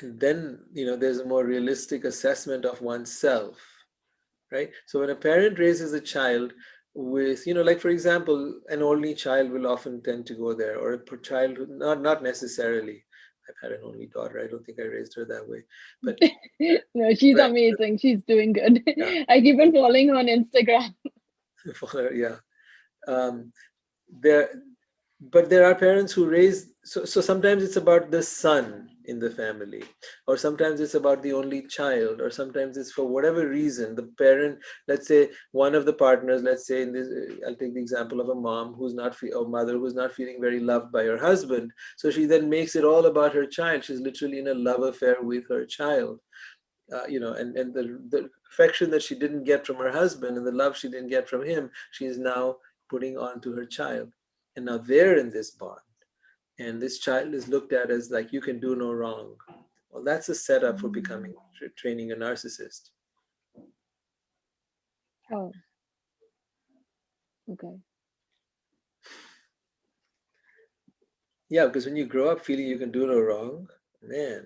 And then there's a more realistic assessment of oneself, right? So when a parent raises a child with, like for example, an only child will often tend to go there, or a child who, not necessarily. I've had an only daughter. I don't think I raised her that way, but No, she's right, amazing. She's doing good. yeah, I keep on following her on Instagram. yeah. Um, there, but there are parents who raise, so sometimes it's about the son in the family, or sometimes it's about the only child, or sometimes it's for whatever reason the parent, let's say one of the partners, let's say in this, I'll take the example of a mom who's not or mother who's not feeling very loved by her husband, so she then makes it all about her child. She's literally in a love affair with her child. And the affection that she didn't get from her husband and the love she didn't get from him, she is now putting on to her child. And now they're in this bond. And this child is looked at as like, you can do no wrong. Well, that's a setup for becoming, training a narcissist. Oh, okay. Yeah, because when you grow up feeling you can do no wrong, man,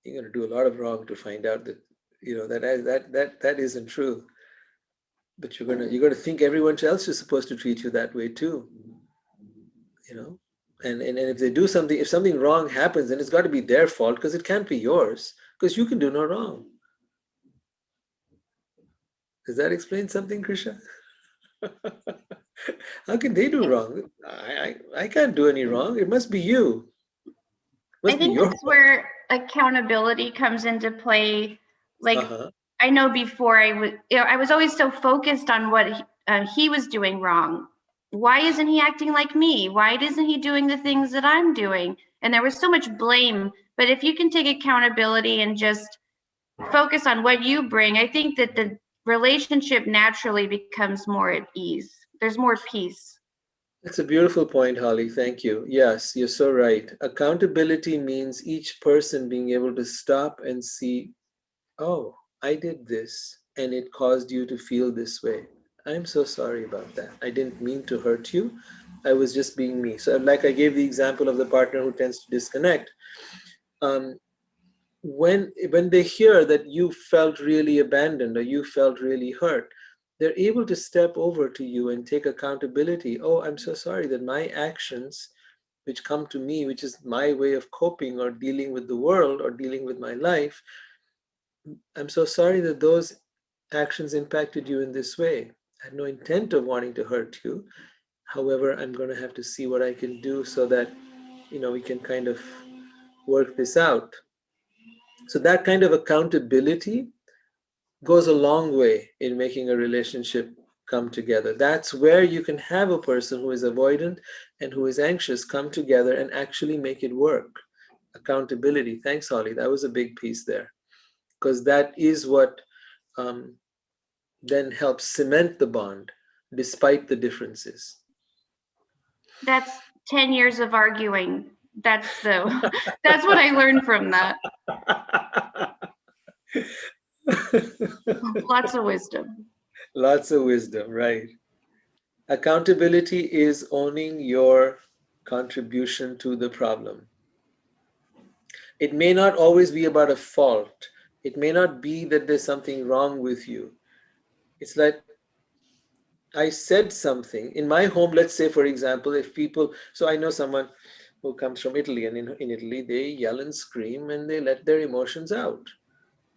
you're going to do a lot of wrong to find out that, you know, that isn't true. But you're gonna think everyone else is supposed to treat you that way too. You know, and if they do something, if something wrong happens, then it's got to be their fault, because it can't be yours, because you can do no wrong. Does that explain something, Krisha? How can they do wrong? I can't do any wrong. It must be you. It I must be think your that's where accountability comes into play. Like, I know before I was always so focused on what he was doing wrong. Why isn't he acting like me? Why isn't he doing the things that I'm doing? And there was so much blame. But if you can take accountability and just focus on what you bring, I think that the relationship naturally becomes more at ease. There's more peace. That's a beautiful point, Holly. Thank you. Yes, you're so right. Accountability means each person being able to stop and see, oh, I did this and it caused you to feel this way. I'm so sorry about that. I didn't mean to hurt you. I was just being me. So, like I gave the example of the partner who tends to disconnect. When they hear that you felt really abandoned or you felt really hurt, they're able to step over to you and take accountability. Oh, I'm so sorry that my actions, which come to me, which is my way of coping or dealing with the world or dealing with my life, I'm so sorry that those actions impacted you in this way. I had no intent of wanting to hurt you. However, I'm going to have to see what I can do so that, you know, we can kind of work this out. So that kind of accountability goes a long way in making a relationship come together. That's where you can have a person who is avoidant and who is anxious come together and actually make it work. Accountability. Thanks, Holly. That was a big piece there, because that is what then helps cement the bond despite the differences. That's 10 years of arguing. That's what I learned from that. Lots of wisdom. Lots of wisdom, right. Accountability is owning your contribution to the problem. It may not always be about a fault. It may not be that there's something wrong with you. It's like, I said something in my home. Let's say, for example, if people, so I know someone who comes from Italy, and in Italy, they yell and scream and they let their emotions out.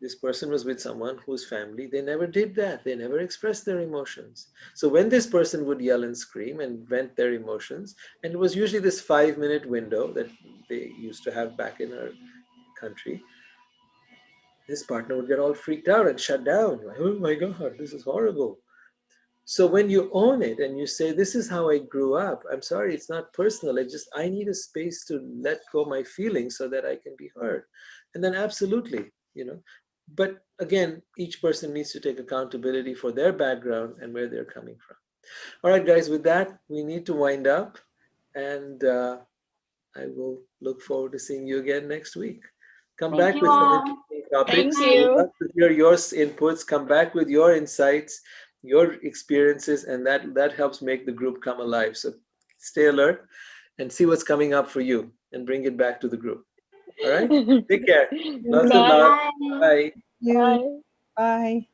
This person was with someone whose family, they never did that. They never expressed their emotions. So when this person would yell and scream and vent their emotions, and it was usually this 5-minute window that they used to have back in our country, this partner would get all freaked out and shut down. Like, oh my God, this is horrible. So when you own it and you say, this is how I grew up, I'm sorry, it's not personal. I need a space to let go my feelings so that I can be heard. And then absolutely, you know, but again, each person needs to take accountability for their background and where they're coming from. All right, guys, with that, we need to wind up, and I will look forward to seeing you again next week. Come Thank back you with some all. interesting topics. Thank We'd you. love to hear your inputs. Come back with your insights, your experiences, and that helps make the group come alive. So stay alert and see what's coming up for you and bring it back to the group. All right? Take care. Lots of love. Bye. Bye. You. Bye. Bye.